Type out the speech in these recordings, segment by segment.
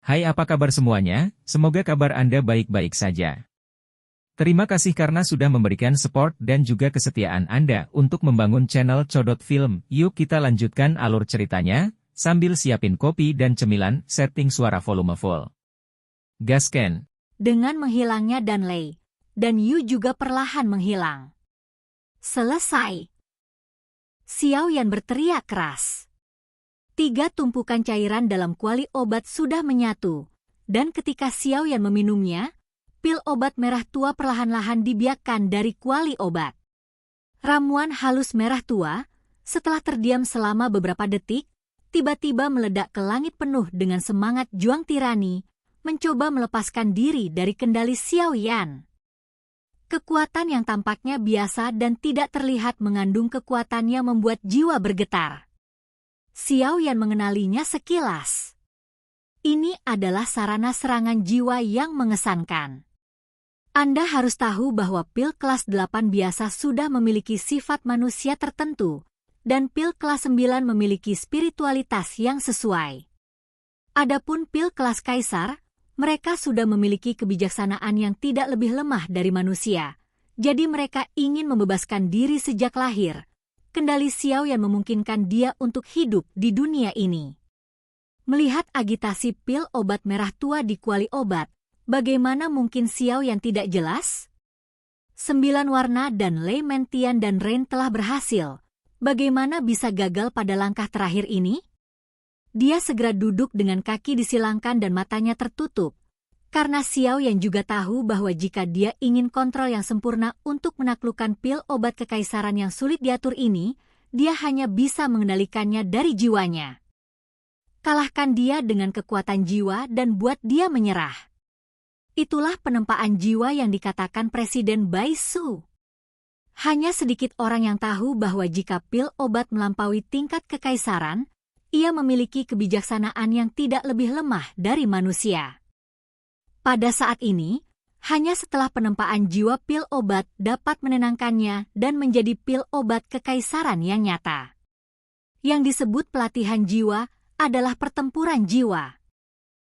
Hai, apa kabar semuanya? Semoga kabar Anda baik-baik saja. Terima kasih karena sudah memberikan support dan juga kesetiaan Anda untuk membangun channel Codot Film. Yuk kita lanjutkan alur ceritanya, sambil siapin kopi dan cemilan, setting suara volume full. Gasken. Dengan menghilangnya Danley, dan Yu juga perlahan menghilang. Selesai. Xiao Yan berteriak keras. 3 tumpukan cairan dalam kuali obat sudah menyatu, dan ketika Xiao Yan meminumnya, pil obat merah tua perlahan-lahan dibiakkan dari kuali obat. Ramuan halus merah tua, setelah terdiam selama beberapa detik, tiba-tiba meledak ke langit penuh dengan semangat juang tirani, mencoba melepaskan diri dari kendali Xiao Yan. Kekuatan yang tampaknya biasa dan tidak terlihat mengandung kekuatannya membuat jiwa bergetar. Xiao Yan mengenalinya sekilas. Ini adalah sarana serangan jiwa yang mengesankan. Anda harus tahu bahwa pil kelas 8 biasa sudah memiliki sifat manusia tertentu, dan pil kelas 9 memiliki spiritualitas yang sesuai. Adapun pil kelas kaisar, mereka sudah memiliki kebijaksanaan yang tidak lebih lemah dari manusia, jadi mereka ingin membebaskan diri sejak lahir. Kendali Xiao Yan memungkinkan dia untuk hidup di dunia ini. Melihat agitasi pil obat merah tua di kuali obat, bagaimana mungkin Xiao Yan tidak jelas? 9 warna dan Lei Mentian dan Rain telah berhasil. Bagaimana bisa gagal pada langkah terakhir ini? Dia segera duduk dengan kaki disilangkan dan matanya tertutup. Karena Xiao Yan juga tahu bahwa jika dia ingin kontrol yang sempurna untuk menaklukkan pil obat kekaisaran yang sulit diatur ini, dia hanya bisa mengendalikannya dari jiwanya. Kalahkan dia dengan kekuatan jiwa dan buat dia menyerah. Itulah penempaan jiwa yang dikatakan Presiden Bai Su. Hanya sedikit orang yang tahu bahwa jika pil obat melampaui tingkat kekaisaran, ia memiliki kebijaksanaan yang tidak lebih lemah dari manusia. Pada saat ini, hanya setelah penempaan jiwa pil obat dapat menenangkannya dan menjadi pil obat kekaisaran yang nyata. Yang disebut pelatihan jiwa adalah pertempuran jiwa.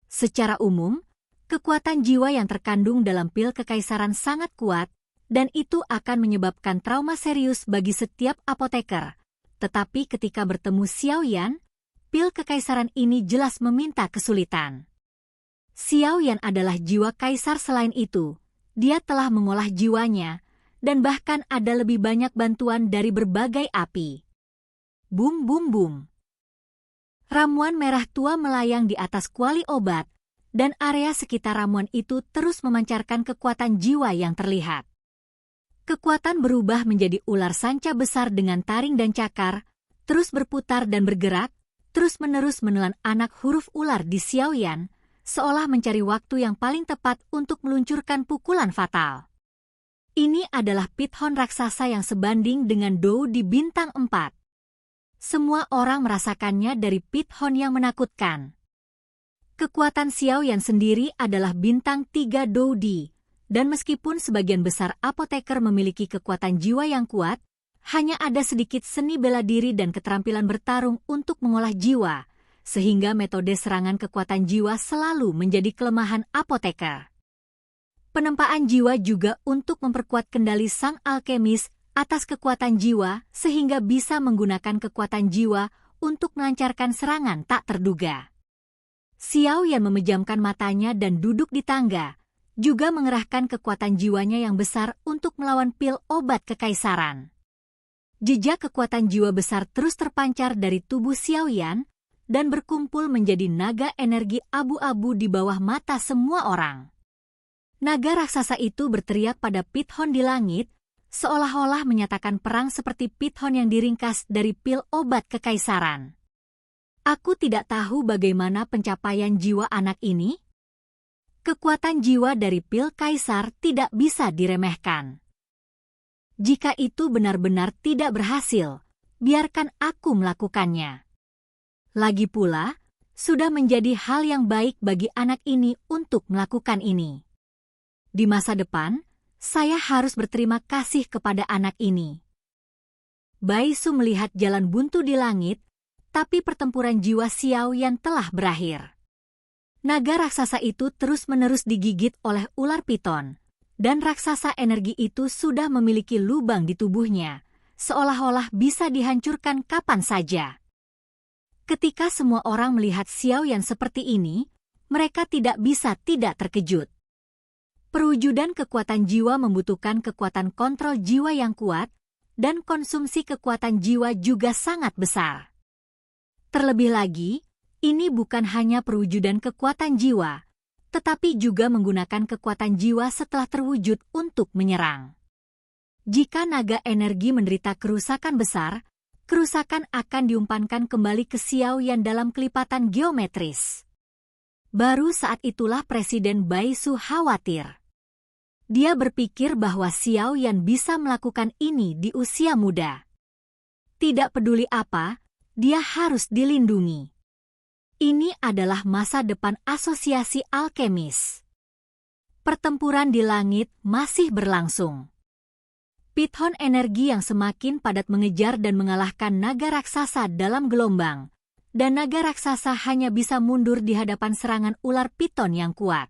Secara umum, kekuatan jiwa yang terkandung dalam pil kekaisaran sangat kuat, dan itu akan menyebabkan trauma serius bagi setiap apoteker. Tetapi ketika bertemu Xiao Yan, pil kekaisaran ini jelas meminta kesulitan. Xiao Yan adalah jiwa kaisar. Selain itu, dia telah mengolah jiwanya, dan bahkan ada lebih banyak bantuan dari berbagai api. Bum bum bum. Ramuan merah tua melayang di atas kuali obat, dan area sekitar ramuan itu terus memancarkan kekuatan jiwa yang terlihat. Kekuatan berubah menjadi ular sanca besar dengan taring dan cakar, terus berputar dan bergerak, terus-menerus menelan anak huruf ular di Xiao Yan, seolah mencari waktu yang paling tepat untuk meluncurkan pukulan fatal. Ini adalah Pithon raksasa yang sebanding dengan Dou di bintang 4. Semua orang merasakannya dari Pithon yang menakutkan. Kekuatan Xiao Yan sendiri adalah bintang 3 Dou Di, dan meskipun sebagian besar apoteker memiliki kekuatan jiwa yang kuat, hanya ada sedikit seni bela diri dan keterampilan bertarung untuk mengolah jiwa, sehingga metode serangan kekuatan jiwa selalu menjadi kelemahan apoteker. Penempaan jiwa juga untuk memperkuat kendali sang alkemis atas kekuatan jiwa sehingga bisa menggunakan kekuatan jiwa untuk melancarkan serangan tak terduga. Xiao Yan memejamkan matanya dan duduk di tangga, juga mengerahkan kekuatan jiwanya yang besar untuk melawan pil obat kekaisaran. Jejak kekuatan jiwa besar terus terpancar dari tubuh Xiao Yan, dan berkumpul menjadi naga energi abu-abu di bawah mata semua orang. Naga raksasa itu berteriak pada Pithon di langit, seolah-olah menyatakan perang seperti Pithon yang diringkas dari pil obat kekaisaran. Aku tidak tahu bagaimana pencapaian jiwa anak ini. Kekuatan jiwa dari pil kaisar tidak bisa diremehkan. Jika itu benar-benar tidak berhasil, biarkan aku melakukannya. Lagi pula, sudah menjadi hal yang baik bagi anak ini untuk melakukan ini. Di masa depan, saya harus berterima kasih kepada anak ini. Bai Su melihat jalan buntu di langit, tapi pertempuran jiwa Xiao Yan telah berakhir. Naga raksasa itu terus-menerus digigit oleh ular piton, dan raksasa energi itu sudah memiliki lubang di tubuhnya, seolah-olah bisa dihancurkan kapan saja. Ketika semua orang melihat Xiao Yan seperti ini, mereka tidak bisa tidak terkejut. Perwujudan kekuatan jiwa membutuhkan kekuatan kontrol jiwa yang kuat, dan konsumsi kekuatan jiwa juga sangat besar. Terlebih lagi, ini bukan hanya perwujudan kekuatan jiwa, tetapi juga menggunakan kekuatan jiwa setelah terwujud untuk menyerang. Jika naga energi menderita kerusakan besar, kerusakan akan diumpankan kembali ke Xiao Yan dalam kelipatan geometris. Baru saat itulah Presiden Baisu khawatir. Dia berpikir bahwa Xiao Yan bisa melakukan ini di usia muda. Tidak peduli apa, dia harus dilindungi. Ini adalah masa depan asosiasi alkemis. Pertempuran di langit masih berlangsung. Pithon energi yang semakin padat mengejar dan mengalahkan naga raksasa dalam gelombang, dan naga raksasa hanya bisa mundur di hadapan serangan ular piton yang kuat.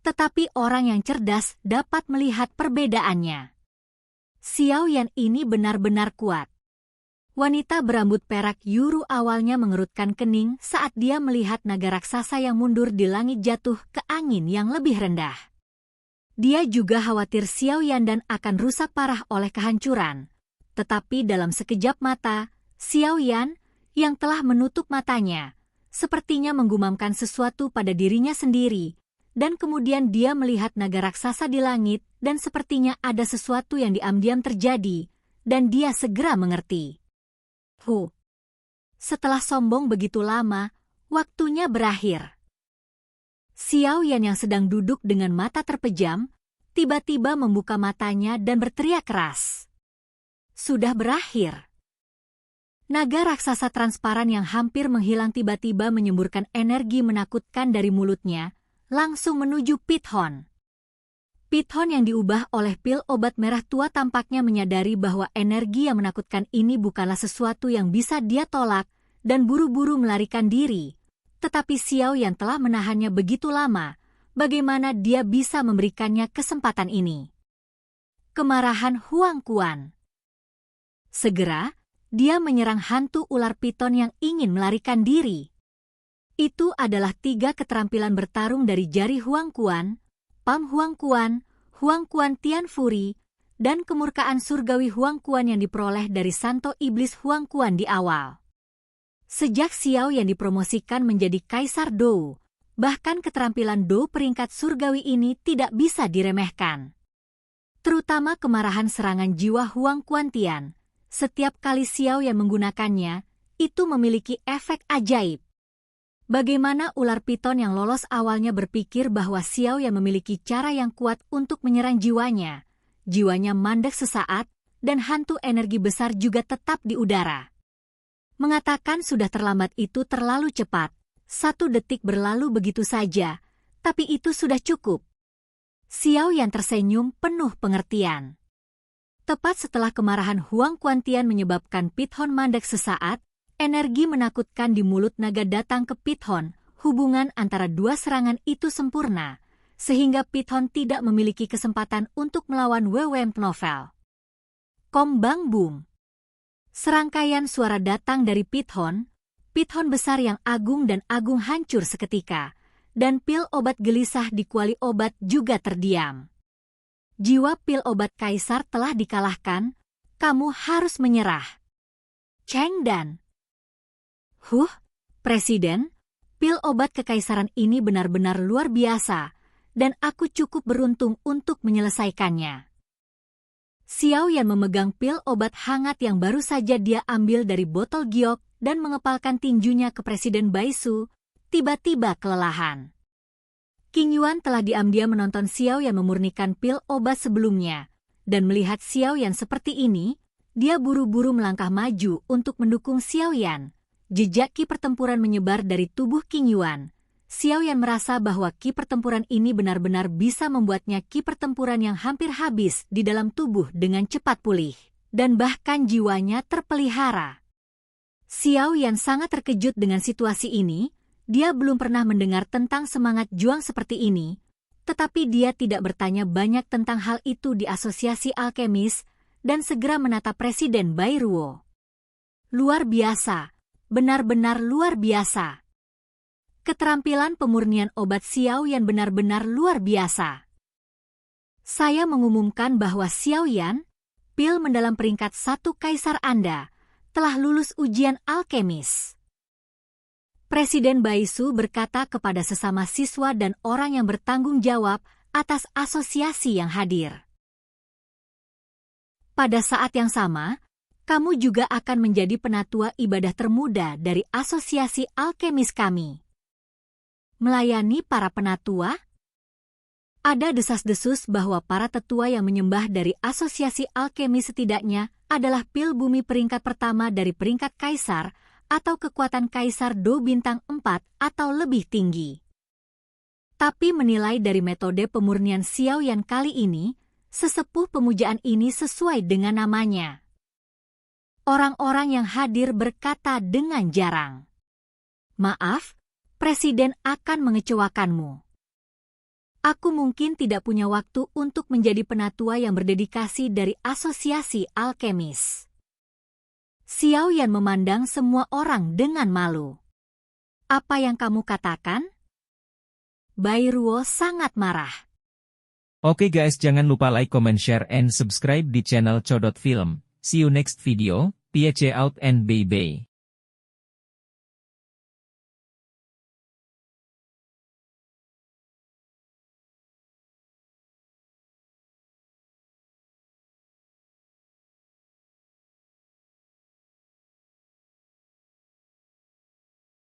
Tetapi orang yang cerdas dapat melihat perbedaannya. Xiao Yan ini benar-benar kuat. Wanita berambut perak Yuru awalnya mengerutkan kening saat dia melihat naga raksasa yang mundur di langit jatuh ke angin yang lebih rendah. Dia juga khawatir Xiao Yan dan akan rusak parah oleh kehancuran. Tetapi dalam sekejap mata, Xiao Yan, yang telah menutup matanya, sepertinya menggumamkan sesuatu pada dirinya sendiri, dan kemudian dia melihat naga raksasa di langit dan sepertinya ada sesuatu yang diam-diam terjadi, dan dia segera mengerti. Setelah sombong begitu lama, waktunya berakhir. Xiao Yan yang sedang duduk dengan mata terpejam, tiba-tiba membuka matanya dan berteriak keras. Sudah berakhir. Naga raksasa transparan yang hampir menghilang tiba-tiba menyemburkan energi menakutkan dari mulutnya, langsung menuju Pithon. Pithon yang diubah oleh pil obat merah tua tampaknya menyadari bahwa energi yang menakutkan ini bukanlah sesuatu yang bisa dia tolak dan buru-buru melarikan diri. Tetapi Xiao Yan telah menahannya begitu lama, bagaimana dia bisa memberikannya kesempatan ini? Kemarahan Huang Quan. Segera, dia menyerang hantu ular piton yang ingin melarikan diri. Itu adalah 3 keterampilan bertarung dari jari Huang Quan, Pam Huang Quan Tian Fury, dan kemurkaan surgawi Huang Quan yang diperoleh dari Santo Iblis Huang Quan di awal. Sejak Xiao yang dipromosikan menjadi Kaisar Dou, bahkan keterampilan Dou peringkat surgawi ini tidak bisa diremehkan. Terutama kemarahan serangan jiwa Huang Quan Tian, setiap kali Xiao yang menggunakannya, itu memiliki efek ajaib. Bagaimana ular piton yang lolos awalnya berpikir bahwa Xiao yang memiliki cara yang kuat untuk menyerang jiwanya. Jiwanya mandek sesaat, dan hantu energi besar juga tetap di udara. Mengatakan sudah terlambat itu terlalu cepat. 1 detik berlalu begitu saja, tapi itu sudah cukup. Xiao yang tersenyum penuh pengertian. Tepat setelah kemarahan Huang Quan Tian menyebabkan Pithon mandek sesaat, energi menakutkan di mulut naga datang ke Pithon. Hubungan antara 2 serangan itu sempurna, sehingga Pithon tidak memiliki kesempatan untuk melawan WWM Novel. Kombang Boom. Serangkaian suara datang dari Pithon besar yang agung dan agung hancur seketika, dan pil obat gelisah di kuali obat juga terdiam. Jiwa pil obat kaisar telah dikalahkan, kamu harus menyerah. Cheng Dan. Presiden, pil obat kekaisaran ini benar-benar luar biasa, dan aku cukup beruntung untuk menyelesaikannya. Xiao Yan memegang pil obat hangat yang baru saja dia ambil dari botol giok dan mengepalkan tinjunya ke Presiden Baisu, tiba-tiba kelelahan. King Yuan telah diam-diam menonton Xiao Yan memurnikan pil obat sebelumnya, dan melihat Xiao Yan seperti ini, dia buru-buru melangkah maju untuk mendukung Xiao Yan. Jejak ki pertempuran menyebar dari tubuh King Yuan. Xiao Yan merasa bahwa ki pertempuran ini benar-benar bisa membuatnya ki pertempuran yang hampir habis di dalam tubuh dengan cepat pulih, dan bahkan jiwanya terpelihara. Xiao Yan sangat terkejut dengan situasi ini, Dia belum pernah mendengar tentang semangat juang seperti ini, tetapi dia tidak bertanya banyak tentang hal itu di Asosiasi Alkemis dan segera menatap Presiden Bairuo. Luar biasa, benar-benar luar biasa. Keterampilan pemurnian obat Xiaoyan benar-benar luar biasa. Saya mengumumkan bahwa Xiaoyan, pil mendalam peringkat 1 kaisar Anda, telah lulus ujian alkemis. Presiden Baisu berkata kepada sesama siswa dan orang yang bertanggung jawab atas asosiasi yang hadir. Pada saat yang sama, kamu juga akan menjadi penatua ibadah termuda dari asosiasi alkemis kami. Melayani para penatua? Ada desas-desus bahwa para tetua yang menyembah dari asosiasi alkemis setidaknya adalah pil bumi peringkat pertama dari peringkat kaisar atau kekuatan kaisar Do bintang 4 atau lebih tinggi. Tapi menilai dari metode pemurnian Xiaoyan kali ini, sesepuh pemujaan ini sesuai dengan namanya. Orang-orang yang hadir berkata dengan jarang, "Maaf, Presiden akan mengecewakanmu. Aku mungkin tidak punya waktu untuk menjadi penatua yang berdedikasi dari asosiasi alkemis." Xiaoyan memandang semua orang dengan malu. "Apa yang kamu katakan?" Bairuo sangat marah. Oke guys, jangan lupa like, comment, share, and subscribe di channel Codot Film. See you next video, peace out and bye-bye.